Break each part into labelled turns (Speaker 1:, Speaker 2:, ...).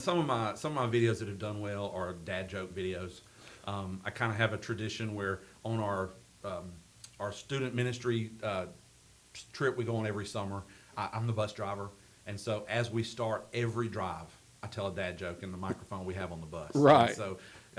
Speaker 1: Some of my videos that have done well are dad joke videos. I kind of have a tradition where on our student ministry trip we go on every summer, I'm the bus driver, and so as we start every drive, I tell a dad joke in the microphone we have on the bus.
Speaker 2: Right.
Speaker 1: And so,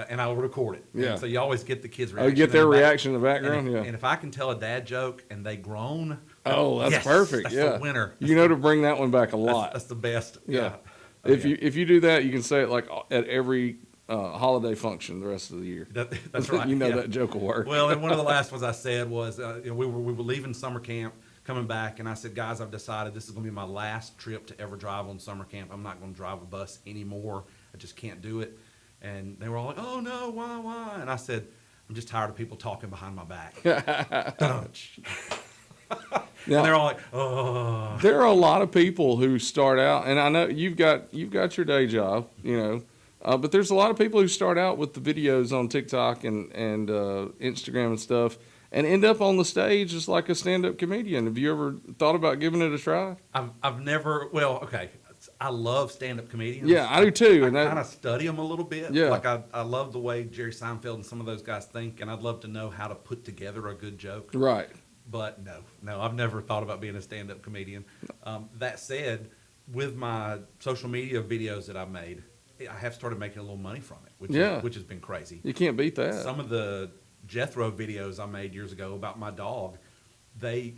Speaker 1: and I'll record it.
Speaker 2: Yeah.
Speaker 1: And so you always get the kids'
Speaker 2: Oh,
Speaker 1: reaction.
Speaker 2: you get their
Speaker 1: in the back.
Speaker 2: reaction in the background.
Speaker 1: And if I can tell a dad joke and they groan,
Speaker 2: Oh, that's
Speaker 1: yes,
Speaker 2: perfect.
Speaker 1: that's
Speaker 2: Yeah.
Speaker 1: the winner.
Speaker 2: You know to bring that one back a lot.
Speaker 1: That's the best.
Speaker 2: Yeah.
Speaker 1: Oh,
Speaker 2: If you do that, you can say it like at every holiday function the rest of the year.
Speaker 1: That's right.
Speaker 2: You know
Speaker 1: yeah.
Speaker 2: that joke will work.
Speaker 1: Well, and one of the last ones I said was we were leaving summer camp, coming back, and I said, guys, I've decided this is going to be my last trip to ever drive on summer camp. I'm not going to drive a bus anymore. I just can't do it. And they were all like, oh no, why? And I said, I'm just tired of people talking behind my back.
Speaker 2: Now,
Speaker 1: And they're all like, oh.
Speaker 2: there are a lot of people who start out, and I know you've got your day job, but there's a lot of people who start out with the videos on TikTok and Instagram and stuff, and end up on the stage as like a stand-up comedian. Have you ever thought about giving it a try?
Speaker 1: I've never. Well, okay. I love stand-up comedians.
Speaker 2: Yeah, I do too.
Speaker 1: I kind of study them a little bit.
Speaker 2: Yeah.
Speaker 1: Like I love the way Jerry Seinfeld and some of those guys think, and I'd love to know how to put together a good joke.
Speaker 2: Right.
Speaker 1: But no, I've never thought about being a stand-up comedian. That said, with my social media videos that I've made, I have started making a little money from it, which has been crazy.
Speaker 2: You can't beat that.
Speaker 1: Some of the Jethro videos I made years ago about my dog, they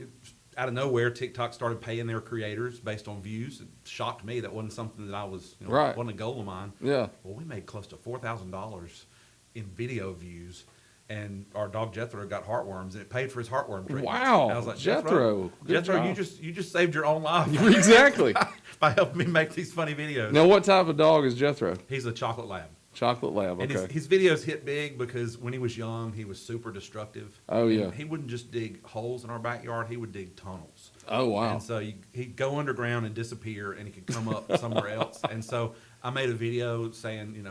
Speaker 1: out of nowhere TikTok started paying their creators based on views. It shocked me. That wasn't something that I was
Speaker 2: Right.
Speaker 1: wasn't a goal of mine.
Speaker 2: Yeah.
Speaker 1: Well, we made close to $4,000 in video views. And our dog Jethro got heartworms, and it paid for his heartworm treatment.
Speaker 2: Wow,
Speaker 1: And I was like,
Speaker 2: Jethro, good
Speaker 1: Jethro,
Speaker 2: job.
Speaker 1: you just saved your own life
Speaker 2: Exactly.
Speaker 1: by helping me make these funny videos.
Speaker 2: Now, what type of dog is Jethro?
Speaker 1: He's a chocolate lab.
Speaker 2: Chocolate lab.
Speaker 1: And
Speaker 2: Okay.
Speaker 1: his videos hit big because when he was young, he was super destructive.
Speaker 2: Oh, yeah.
Speaker 1: And he wouldn't just dig holes in our backyard; he would dig tunnels.
Speaker 2: Oh, wow.
Speaker 1: And so he'd go underground and disappear, and he could come up somewhere else. And so I made a video saying,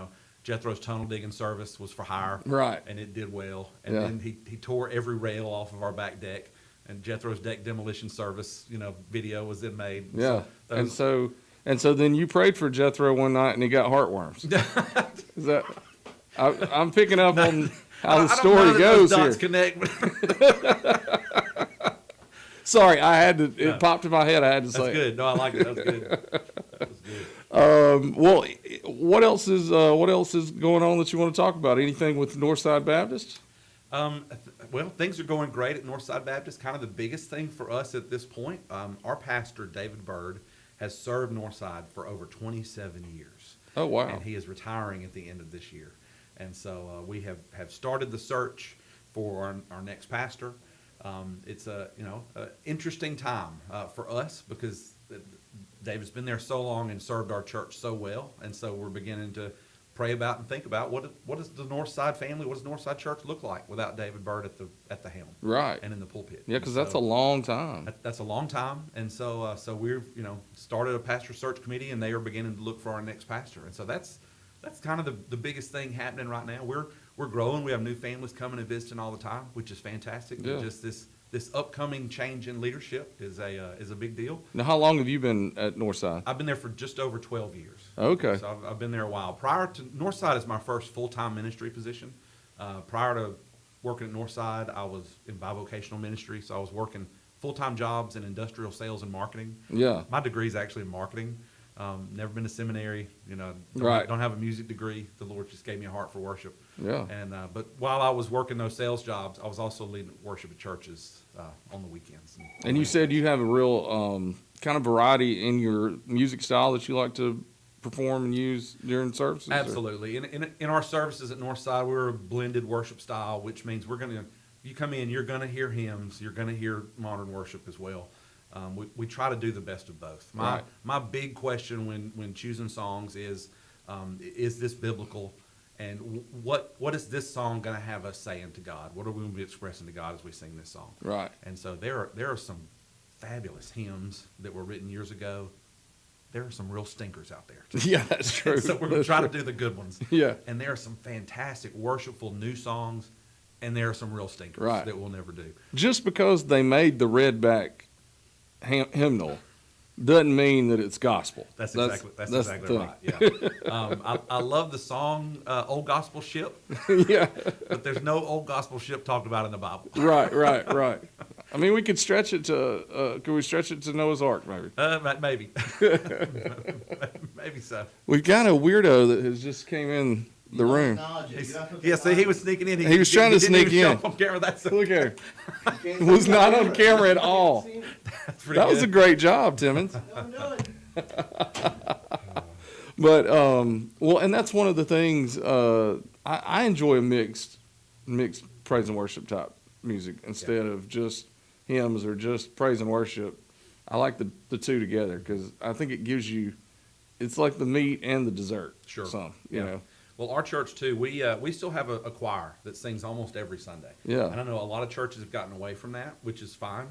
Speaker 1: Jethro's tunnel digging service was for hire.
Speaker 2: Right.
Speaker 1: And it did well. And
Speaker 2: Yeah.
Speaker 1: then he tore every rail off of our back deck. And Jethro's deck demolition service, video was then made.
Speaker 2: Yeah.
Speaker 1: So
Speaker 2: And so then you prayed for Jethro one night and he got heartworms. Is that? I'm picking up on how the story goes
Speaker 1: those
Speaker 2: here.
Speaker 1: dots connect.
Speaker 2: Sorry, I had to. It popped in my head. I had to
Speaker 1: That's
Speaker 2: say. it.
Speaker 1: good. No, I like it. That was good. That was good.
Speaker 2: Well, what else is going on that you want to talk about? Anything with Northside Baptist?
Speaker 1: Well, things are going great at Northside Baptist. Kind of the biggest thing for us at this point, our pastor, David Bird, has served Northside for over 27 years.
Speaker 2: Oh, wow.
Speaker 1: And he is retiring at the end of this year. And so we have started the search for our next pastor. It's a interesting time for us because David's been there so long and served our church so well, and so we're beginning to pray about and think about what does the Northside family, what does Northside Church look like without David Bird at the helm,
Speaker 2: Right.
Speaker 1: and in the pulpit.
Speaker 2: Yeah, because
Speaker 1: And
Speaker 2: that's
Speaker 1: so
Speaker 2: a long time.
Speaker 1: that's a long time, and so we've started a pastor search committee, and they are beginning to look for our next pastor, and so that's kind of the biggest thing happening right now. We're growing. We have new families coming and visiting all the time, which is fantastic.
Speaker 2: Yeah.
Speaker 1: But just this upcoming change in leadership is a big deal.
Speaker 2: Now, how long have you been at Northside?
Speaker 1: I've been there for just over 12 years.
Speaker 2: Okay.
Speaker 1: So I've been there a while. Prior to Northside is my first full-time ministry position. Prior to working at Northside, I was in bivocational ministry, so I was working full-time jobs in industrial sales and marketing.
Speaker 2: Yeah.
Speaker 1: My degree is actually in marketing. Never been to seminary,
Speaker 2: Right.
Speaker 1: Don't have a music degree. The Lord just gave me a heart for worship.
Speaker 2: Yeah.
Speaker 1: And but while I was working those sales jobs, I was also leading worship at churches on the weekends.
Speaker 2: And you said you have a real kind of variety in your music style that you like to perform and use during services? or-
Speaker 1: Absolutely. In our services at Northside, we're a blended worship style, which means you come in, you're going to hear hymns, you're going to hear modern worship as well. We try to do the best of both. My big question when choosing songs is this biblical? And what is this song going to have us saying to God? What are we going to be expressing to God as we sing this song?
Speaker 2: Right.
Speaker 1: And so there are some fabulous hymns that were written years ago. There are some real stinkers out there, too.
Speaker 2: Yeah, that's true.
Speaker 1: So we're going to try to do the good ones.
Speaker 2: Yeah.
Speaker 1: And there are some fantastic, worshipful new songs, and there are some real stinkers
Speaker 2: Right.
Speaker 1: that we'll never do.
Speaker 2: Just because they made the redback hymnal doesn't mean that it's gospel.
Speaker 1: That's exactly
Speaker 2: the
Speaker 1: right. Yeah. I love the song "Old Gospel Ship,"
Speaker 2: thing. Yeah.
Speaker 1: but there's no old gospel ship talked about in the Bible.
Speaker 2: Right. I mean, we could stretch it to. Could we stretch it to Noah's Ark, maybe?
Speaker 1: Maybe, maybe so.
Speaker 2: We've got a weirdo that has just came in the room.
Speaker 1: Yeah, see, he was sneaking in.
Speaker 2: He was trying to sneak
Speaker 1: didn't even
Speaker 2: in.
Speaker 1: show up on camera. That's
Speaker 2: Look here. Was not on camera at all.
Speaker 1: pretty
Speaker 2: That was a
Speaker 1: good.
Speaker 2: great job, Timmons. But well, and that's one of the things I enjoy a mixed praise and worship type music instead of just hymns or just praise and worship. I like the two together because I think it gives you, it's like the meat and the dessert.
Speaker 1: Sure.
Speaker 2: You know.
Speaker 1: Well, our church too, we still have a choir that sings almost every Sunday.
Speaker 2: Yeah.
Speaker 1: And I know a lot of churches have gotten away from that, which is fine.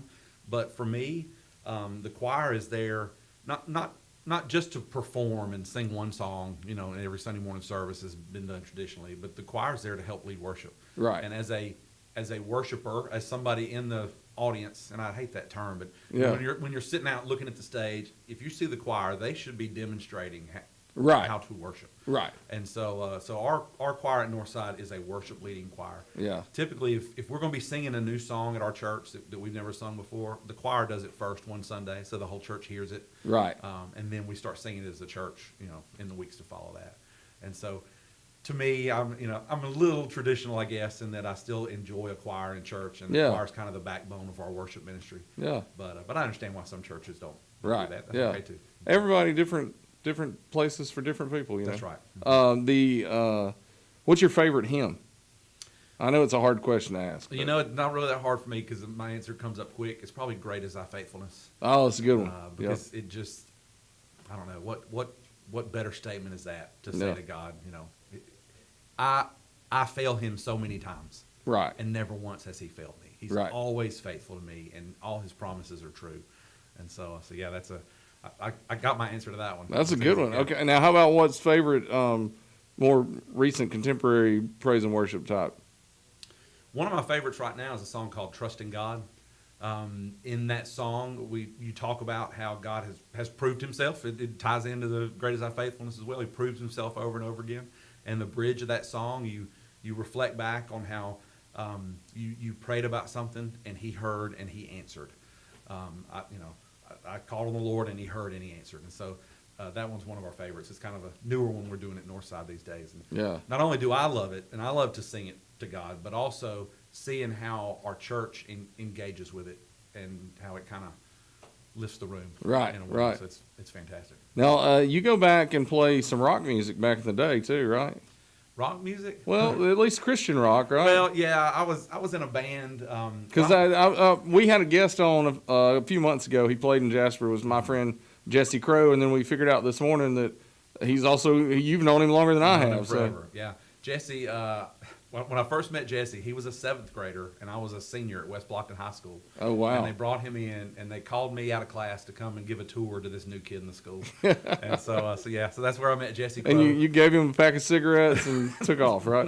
Speaker 1: But for me, the choir is there not just to perform and sing one song, you know, and every Sunday morning service has been done traditionally, but the choir is there to help lead worship.
Speaker 2: Right.
Speaker 1: And as a worshiper, as somebody in the audience, and I hate that term, but
Speaker 2: Yeah.
Speaker 1: when you're sitting out looking at the stage, if you see the choir, they should be demonstrating
Speaker 2: Right.
Speaker 1: how to worship.
Speaker 2: Right.
Speaker 1: And so our choir at Northside is a worship leading choir.
Speaker 2: Yeah.
Speaker 1: Typically, if we're going to be singing a new song at our church that we've never sung before, the choir does it first one Sunday, so the whole church hears it.
Speaker 2: Right.
Speaker 1: And then we start singing it as a church, you know, in the weeks to follow that. And so, to me, I'm a little traditional, I guess, in that I still enjoy a choir in church, and
Speaker 2: Yeah.
Speaker 1: the choir is kind of the backbone of our worship ministry.
Speaker 2: Yeah.
Speaker 1: But I understand why some churches don't
Speaker 2: Right.
Speaker 1: do that. That's
Speaker 2: Yeah.
Speaker 1: okay too.
Speaker 2: Everybody different places for different people. You know.
Speaker 1: That's right.
Speaker 2: What's your favorite hymn? I know it's a hard question to ask.
Speaker 1: You know, it's not really that hard for me because my answer comes up quick. It's probably "Great Is Thy Faithfulness."
Speaker 2: Oh, it's a good one.
Speaker 1: Because it just, I don't know, what better statement is that to say
Speaker 2: Yeah.
Speaker 1: to God, you know, I fail him so many times,
Speaker 2: Right.
Speaker 1: and never once has he failed me. He's
Speaker 2: Right.
Speaker 1: always faithful to me, and all his promises are true. And so yeah, I got my answer to that one.
Speaker 2: That's a good one.
Speaker 1: Yeah.
Speaker 2: Okay. Now, how about what's favorite, more recent contemporary praise and worship type?
Speaker 1: One of my favorites right now is a song called "Trust in God." In that song, you talk about how God has proved himself. It ties into the "Great Is Thy Faithfulness" as well. He proves himself over and over again. And the bridge of that song, you reflect back on how you prayed about something and he heard and he answered. I called on the Lord and he heard and he answered. And so that one's one of our favorites. It's kind of a newer one we're doing at Northside these days. And
Speaker 2: Yeah.
Speaker 1: not only do I love it, and I love to sing it to God, but also seeing how our church engages with it and how it kind of lifts the room.
Speaker 2: Right,
Speaker 1: in a way.
Speaker 2: right.
Speaker 1: So it's fantastic.
Speaker 2: Now, you go back and play some rock music back in the day too, right?
Speaker 1: Rock music?
Speaker 2: Well, at least Christian rock, right?
Speaker 1: Well, yeah, I was in a band.
Speaker 2: Because we had a guest on a few months ago. He played in Jasper. Was my friend Jesse Crow, and then we figured out this morning that he's also, you've known him longer than I have. So
Speaker 1: Forever. Yeah, Jesse. When I first met Jesse, he was a 7th grader, and I was a senior at West Blockton High School.
Speaker 2: Oh, wow.
Speaker 1: And they brought him in, and they called me out of class to come and give a tour to this new kid in the school. And so that's where I met Jesse Crow.
Speaker 2: and you gave him a pack of cigarettes and took off, right?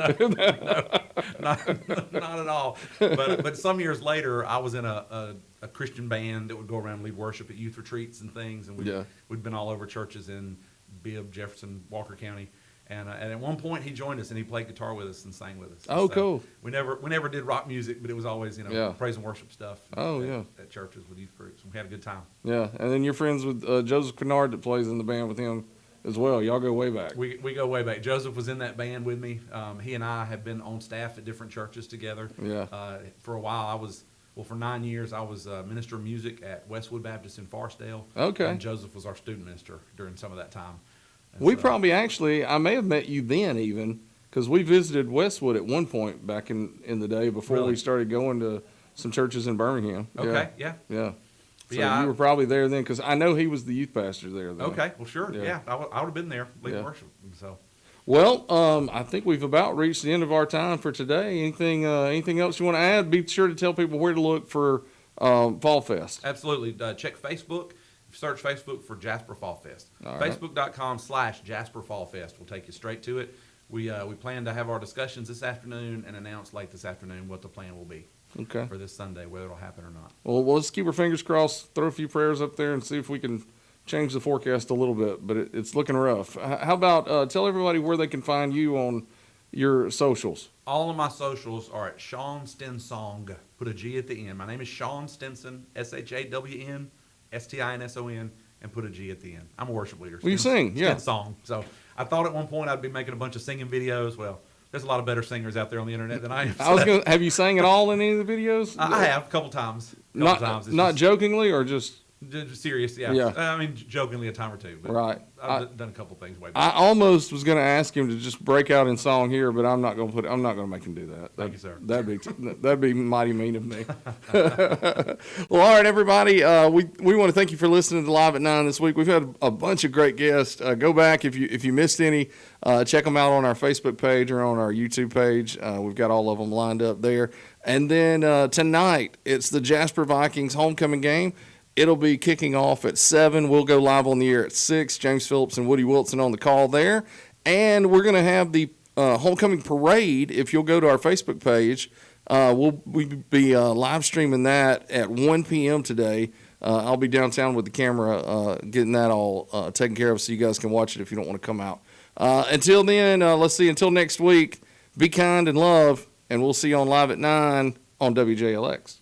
Speaker 1: not at all. But some years later, I was in a Christian band that would go around and lead worship at youth retreats and things, and we'd been all over churches in Bibb, Jefferson, Walker County. And at one point, he joined us and he played guitar with us and sang with us.
Speaker 2: Oh,
Speaker 1: so
Speaker 2: cool.
Speaker 1: We never did rock music, but it was always praise and worship stuff. At churches with youth groups. We had a good time.
Speaker 2: Yeah, and then you're friends with Joseph Kennard that plays in the band with him as well. Y'all go way back.
Speaker 1: We go way back. Joseph was in that band with me. He and I have been on staff at different churches together.
Speaker 2: Yeah.
Speaker 1: For a while, for 9 years, I was minister of music at Westwood Baptist in Forestdale.
Speaker 2: Okay.
Speaker 1: And Joseph was our student minister during some of that time. And
Speaker 2: We
Speaker 1: so-
Speaker 2: probably actually, I may have met you then even, because we visited Westwood at one point back in the day before
Speaker 1: Really?
Speaker 2: we started going to some churches in Birmingham.
Speaker 1: Okay, yeah.
Speaker 2: Yeah. So
Speaker 1: Yeah,
Speaker 2: you were probably there then, because I know he was the youth pastor there then.
Speaker 1: Okay, well, sure.
Speaker 2: Yeah.
Speaker 1: Yeah, I would have been there leading
Speaker 2: Yeah.
Speaker 1: worship. So.
Speaker 2: Well, I think we've about reached the end of our time for today. Anything else you want to add? Be sure to tell people where to look for Fall Fest.
Speaker 1: Absolutely. Check Facebook. Search Facebook for Jasper Fall Fest.
Speaker 2: All right.
Speaker 1: Facebook.com/Jasper Fall Fest will take you straight to it. We plan to have our discussions this afternoon and announce late this afternoon what the plan will be
Speaker 2: Okay.
Speaker 1: for this Sunday, whether it'll happen or not.
Speaker 2: Well, let's keep our fingers crossed, throw a few prayers up there, and see if we can changed the forecast a little bit, but it's looking rough. How about tell everybody where they can find you on your socials?
Speaker 1: All of my socials are at Shawn Stinson. Put a G at the end. My name is Shawn Stinson, SHAWNSTINSON, and put a G at the end. I'm a worship leader.
Speaker 2: Well, you sing, yeah.
Speaker 1: Song. So I thought at one point I'd be making a bunch of singing videos. Well, there's a lot of better singers out there on the internet than I am.
Speaker 2: I was gonna have you sang at all in any of the videos?
Speaker 1: I have a couple times.
Speaker 2: Not
Speaker 1: It's
Speaker 2: jokingly or just
Speaker 1: just serious, yeah.
Speaker 2: Yeah.
Speaker 1: I mean, jokingly a time or two. But
Speaker 2: right.
Speaker 1: I've done a couple things way
Speaker 2: I
Speaker 1: back.
Speaker 2: almost was going to ask him to just break out in song here, but I'm not going to make him do that.
Speaker 1: Thank you, sir.
Speaker 2: That'd be mighty mean of me. Well, all right, everybody. We want to thank you for listening to Live at 9 this week. We've had a bunch of great guests. Go back if you missed any. Check them out on our Facebook page or on our YouTube page. We've got all of them lined up there. And then tonight it's the Jasper Vikings homecoming game. It'll be kicking off at 7. We'll go live on the air at 6. James Phillips and Woody Wilson on the call there. And we're going to have the homecoming parade. If you'll go to our Facebook page, we'll be live streaming that at 1 p.m. today. I'll be downtown with the camera getting that all taken care of so you guys can watch it if you don't want to come out. Until then, until next week, be kind and love, and we'll see you on Live at 9 on WJLX.